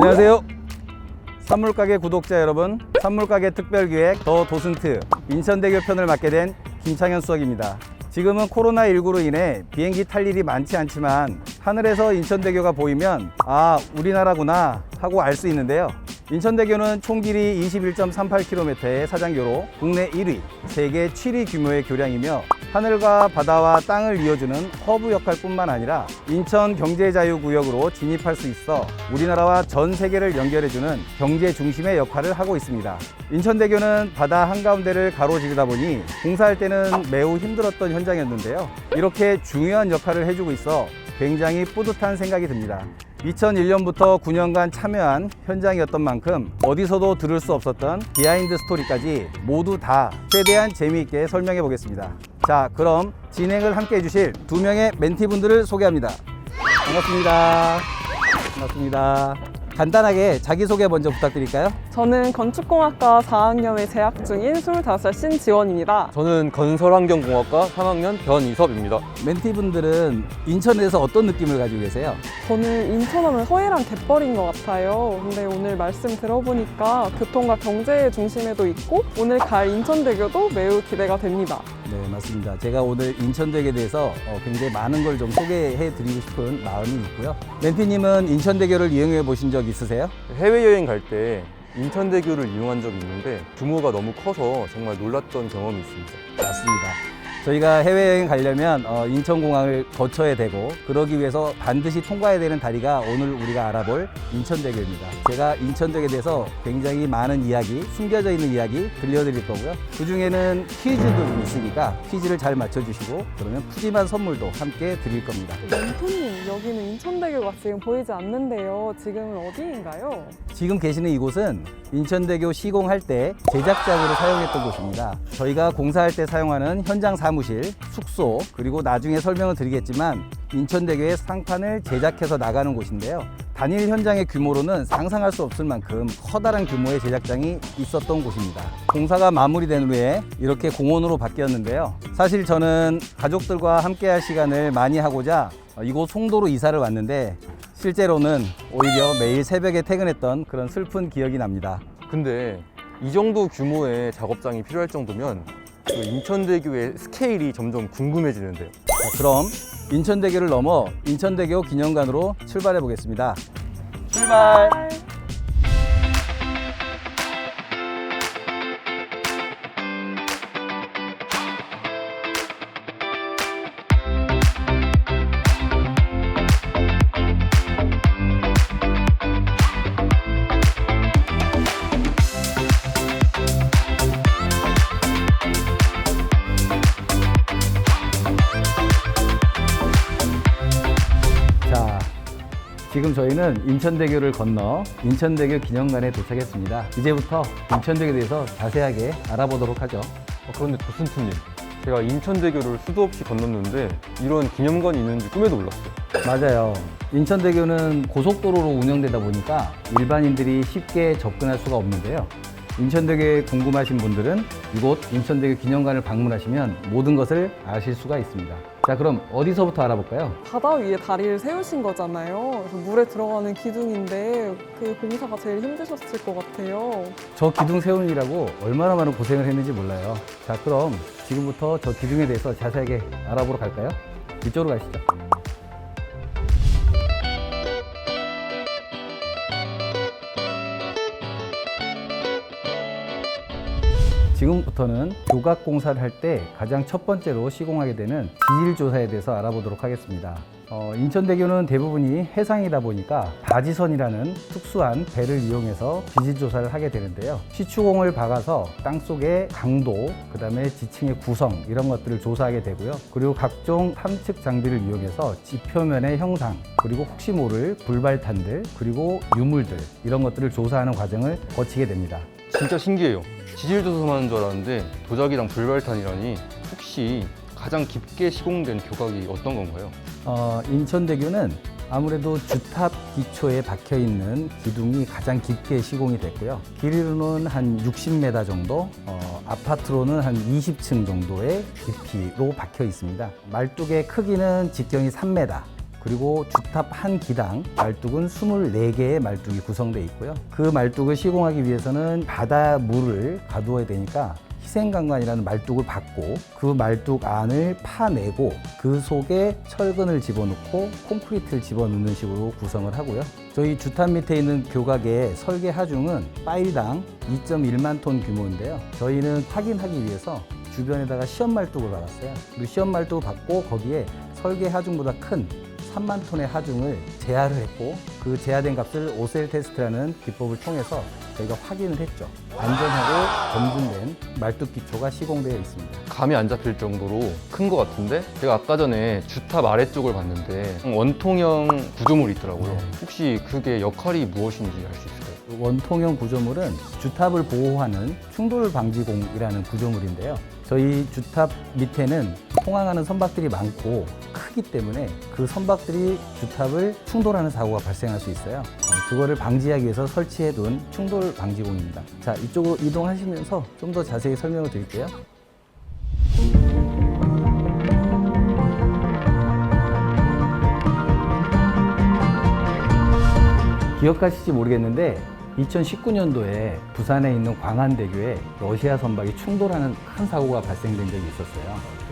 안녕하세요. 산물가게 구독자 여러분, 산물가게 특별기획 더 도슨트 인천대교 편을 맡게 된 김창현 수석입니다. 지금은 코로나19로 인해 비행기 탈 일이 많지 않지만 하늘에서 인천대교가 보이면 아, 우리나라구나 하고 알 수 있는데요. 인천대교는 총 길이 21.38km의 사장교로 국내 1위, 세계 7위 규모의 교량이며 하늘과 바다와 땅을 이어주는 허브 역할뿐만 아니라 인천 경제자유구역으로 진입할 수 있어 우리나라와 전 세계를 연결해주는 경제 중심의 역할을 하고 있습니다. 인천대교는 바다 한가운데를 가로지르다 보니 공사할 때는 매우 힘들었던 현장이었는데요. 이렇게 중요한 역할을 해주고 있어 굉장히 뿌듯한 생각이 듭니다. 2001년부터 9년간 참여한 현장이었던 만큼 어디서도 들을 수 없었던 비하인드 스토리까지 모두 다 최대한 재미있게 설명해 보겠습니다. 자, 그럼 진행을 함께 해주실 두 명의 멘티분들을 소개합니다. 반갑습니다. 반갑습니다. 간단하게 자기소개 먼저 부탁드릴까요? 저는 건축공학과 4학년에 재학 중인 25살 신지원입니다. 저는 건설환경공학과 3학년 변이섭입니다. 멘티분들은 인천에서 어떤 느낌을 가지고 계세요? 저는 인천하면 서해랑 갯벌인 것 같아요. 근데 오늘 말씀 들어보니까 교통과 경제의 중심에도 있고 오늘 갈 인천대교도 매우 기대가 됩니다. 네, 맞습니다. 제가 오늘 인천대교에 대해서 굉장히 많은 걸 좀 소개해 드리고 싶은 마음이 있고요. 멘티님은 인천대교를 이용해 보신 적 있으세요? 해외여행 갈 때 인천대교를 이용한 적이 있는데 규모가 너무 커서 정말 놀랐던 경험이 있습니다. 맞습니다. 저희가 해외여행 가려면 인천공항을 거쳐야 되고 그러기 위해서 반드시 통과해야 되는 다리가 오늘 우리가 알아볼 인천대교입니다. 제가 인천대교에 대해서 굉장히 많은 이야기, 숨겨져 있는 이야기 들려드릴 거고요. 그중에는 퀴즈도 좀 있으니까 퀴즈를 잘 맞춰주시고 그러면 푸짐한 선물도 함께 드릴 겁니다. 멘토님, 여기는 인천대교가 지금 보이지 않는데요. 지금은 어디인가요? 지금 계시는 이곳은 인천대교 시공할 때 제작장으로 사용했던 곳입니다. 저희가 공사할 때 사용하는 현장 사무실, 숙소, 그리고 나중에 설명을 드리겠지만 인천대교의 상판을 제작해서 나가는 곳인데요. 단일 현장의 규모로는 상상할 수 없을 만큼 커다란 규모의 제작장이 있었던 곳입니다. 공사가 마무리된 후에 이렇게 공원으로 바뀌었는데요. 사실 저는 가족들과 함께할 시간을 많이 하고자 이곳 송도로 이사를 왔는데 실제로는 오히려 매일 새벽에 퇴근했던 그런 슬픈 기억이 납니다. 근데 이 정도 규모의 작업장이 필요할 정도면 그 인천대교의 스케일이 점점 궁금해지는데요. 자, 그럼 인천대교를 넘어 인천대교 기념관으로 출발해 보겠습니다. 출발! 자, 지금 저희는 인천대교를 건너 인천대교 기념관에 도착했습니다. 이제부터 인천대교에 대해서 자세하게 알아보도록 하죠. 그런데 도슨트님, 제가 인천대교를 수도 없이 건넜는데 이런 기념관이 있는지 꿈에도 몰랐어요. 맞아요. 인천대교는 고속도로로 운영되다 보니까 일반인들이 쉽게 접근할 수가 없는데요. 인천대교에 궁금하신 분들은 이곳 인천대교 기념관을 방문하시면 모든 것을 아실 수가 있습니다. 자, 그럼 어디서부터 알아볼까요? 바다 위에 다리를 세우신 거잖아요. 그래서 물에 들어가는 기둥인데 그 공사가 제일 힘드셨을 것 같아요. 저 기둥 세우느라고 얼마나 많은 고생을 했는지 몰라요. 자, 그럼 지금부터 저 기둥에 대해서 자세하게 알아보러 갈까요? 이쪽으로 가시죠. 지금부터는 교각 공사를 할 때 가장 첫 번째로 시공하게 되는 지질 조사에 대해서 알아보도록 하겠습니다. 인천대교는 대부분이 해상이다 보니까 바지선이라는 특수한 배를 이용해서 지질 조사를 하게 되는데요. 시추공을 박아서 땅속의 강도, 그 다음에 지층의 구성 이런 것들을 조사하게 되고요. 그리고 각종 탐측 장비를 이용해서 지표면의 형상, 그리고 혹시 모를 불발탄들, 그리고 유물들 이런 것들을 조사하는 과정을 거치게 됩니다. 진짜 신기해요. 지질조사만 하는 줄 알았는데 도자기랑 불발탄이라니 혹시 가장 깊게 시공된 교각이 어떤 건가요? 인천대교는 아무래도 주탑 기초에 박혀 있는 기둥이 가장 깊게 시공이 됐고요. 길이로는 한 60m 정도, 아파트로는 한 20층 정도의 깊이로 박혀 있습니다. 말뚝의 크기는 직경이 3m, 그리고 주탑 한 기당 말뚝은 24개의 말뚝이 구성되어 있고요. 그 말뚝을 시공하기 위해서는 바닷물을 가두어야 되니까 희생강관이라는 말뚝을 받고 그 말뚝 안을 파내고 그 속에 철근을 집어넣고 콘크리트를 집어넣는 식으로 구성을 하고요. 저희 주탑 밑에 있는 교각의 설계 하중은 파일당 2.1만 톤 규모인데요. 저희는 확인하기 위해서 주변에다가 시험 말뚝을 박았어요. 그리고 시험 말뚝을 박고 거기에 설계 하중보다 큰 3만 톤의 하중을 제하를 했고 그 제하된 값을 오셀 테스트라는 기법을 통해서 저희가 확인을 했죠. 안전하고 검증된 말뚝 기초가 시공되어 있습니다. 감이 안 잡힐 정도로 큰 것 같은데 제가 아까 전에 주탑 아래쪽을 봤는데 원통형 구조물이 있더라고요. 혹시 그게 역할이 무엇인지 알 수 있을까요? 원통형 구조물은 주탑을 보호하는 충돌 방지공이라는 구조물인데요. 저희 주탑 밑에는 통항하는 선박들이 많고 크기 때문에 그 선박들이 주탑을 충돌하는 사고가 발생할 수 있어요. 그거를 방지하기 위해서 설치해둔 충돌 방지공입니다. 자, 이쪽으로 이동하시면서 좀 더 자세히 설명을 드릴게요. 기억하실지 모르겠는데 2019년도에 부산에 있는 광안대교에 러시아 선박이 충돌하는 큰 사고가 발생된 적이 있었어요.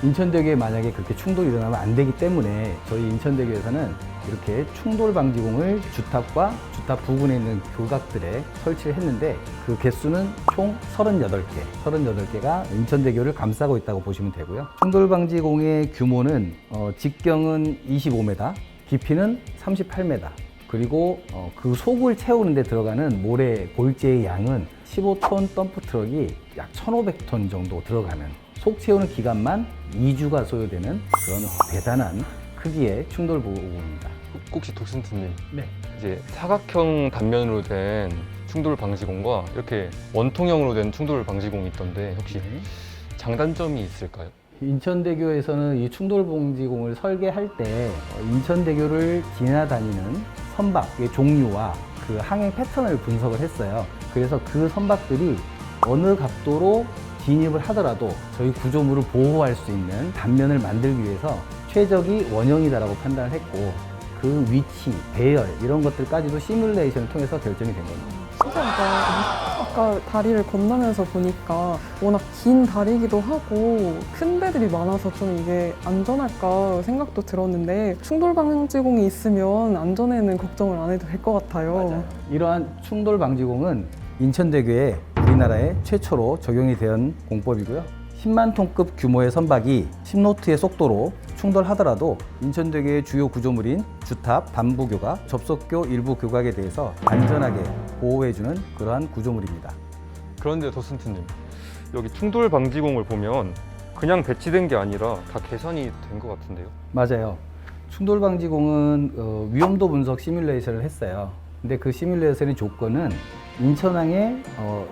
인천대교에 만약에 그렇게 충돌이 일어나면 안 되기 때문에 저희 인천대교에서는 이렇게 충돌 방지공을 주탑과 주탑 부근에 있는 교각들에 설치를 했는데 그 개수는 총 38개가 인천대교를 감싸고 있다고 보시면 되고요. 충돌 방지공의 규모는 직경은 25m, 깊이는 38m, 그리고 그 속을 채우는 데 들어가는 모래 골재의 양은 15톤 덤프 트럭이 약 1,500톤 정도 들어가는, 속 채우는 기간만 2주가 소요되는 그런 대단한 크기의 충돌 보호구입니다. 혹시 도슨트님, 네. 이제 사각형 단면으로 된 충돌 방지공과 이렇게 원통형으로 된 충돌 방지공이 있던데 혹시 장단점이 있을까요? 인천대교에서는 이 충돌 방지공을 설계할 때 인천대교를 지나다니는 선박의 종류와 그 항행 패턴을 분석을 했어요. 그래서 그 선박들이 어느 각도로 진입을 하더라도 저희 구조물을 보호할 수 있는 단면을 만들기 위해서 최적이 원형이다라고 판단을 했고 그 위치, 배열 이런 것들까지도 시뮬레이션을 통해서 결정이 된 겁니다. 신기하다. 아까 다리를 건너면서 보니까 워낙 긴 다리이기도 하고 큰 배들이 많아서 좀 이게 안전할까 생각도 들었는데 충돌 방지공이 있으면 안전에는 걱정을 안 해도 될 것 같아요. 이러한 충돌 방지공은 인천대교에 우리나라에 최초로 적용이 된 공법이고요. 10만 톤급 규모의 선박이 10노트의 속도로 충돌하더라도 인천대교의 주요 구조물인 주탑, 단부교각, 접속교 일부 교각에 대해서 안전하게 보호해주는 그러한 구조물입니다. 그런데 도슨트님, 여기 충돌 방지공을 보면 그냥 배치된 게 아니라 다 계산이 된 것 같은데요? 맞아요. 충돌 방지공은 위험도 분석 시뮬레이션을 했어요. 근데 그 시뮬레이션의 조건은 인천항에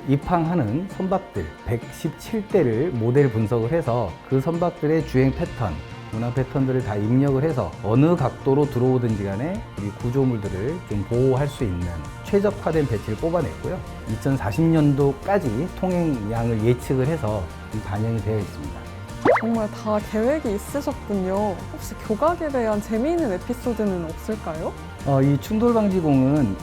입항하는 선박들 117대를 모델 분석을 해서 그 선박들의 주행 패턴, 운항 패턴들을 다 입력을 해서 어느 각도로 들어오든지 간에 이 구조물들을 좀 보호할 수 있는 최적화된 배치를 뽑아냈고요. 2040년도까지 통행량을 예측을 해서 반영이 되어 있습니다. 정말 다 계획이 있으셨군요. 혹시 교각에 대한 재미있는 에피소드는 없을까요? 이 충돌 방지공은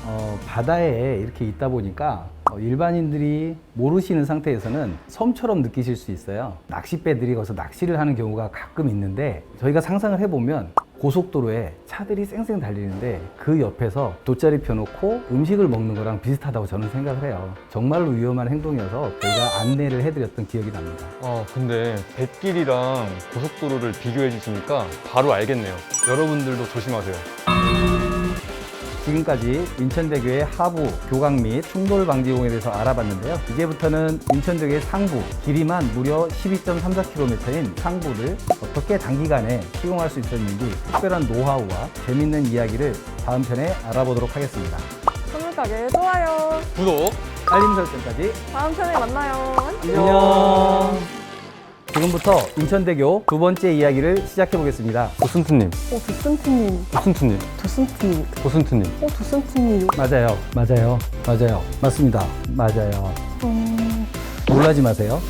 바다에 이렇게 있다 보니까 일반인들이 모르시는 상태에서는 섬처럼 느끼실 수 있어요. 낚싯배들이 거기서 낚시를 하는 경우가 가끔 있는데 저희가 상상을 해보면 고속도로에 차들이 쌩쌩 달리는데 그 옆에서 돗자리 펴놓고 음식을 먹는 거랑 비슷하다고 저는 생각을 해요. 정말로 위험한 행동이어서 저희가 안내를 해드렸던 기억이 납니다. 근데 뱃길이랑 고속도로를 비교해 주시니까 바로 알겠네요. 여러분들도 조심하세요. 지금까지 인천대교의 하부, 교각 및 충돌 방지공에 대해서 알아봤는데요. 이제부터는 인천대교의 상부, 길이만 무려 12.34km인 상부를 어떻게 단기간에 시공할 수 있었는지 특별한 노하우와 재밌는 이야기를 다음 편에 알아보도록 하겠습니다. 선물가게 좋아요. 구독! 알림 설정까지 다음 편에 만나요. 안녕. 지금부터 인천대교 두 번째 이야기를 시작해 보겠습니다. 도슨트님, 도슨트님. 도슨트님, 도슨트님. 도슨트님. 도슨트님. 맞아요. 맞습니다. 맞아요. 놀라지 마세요.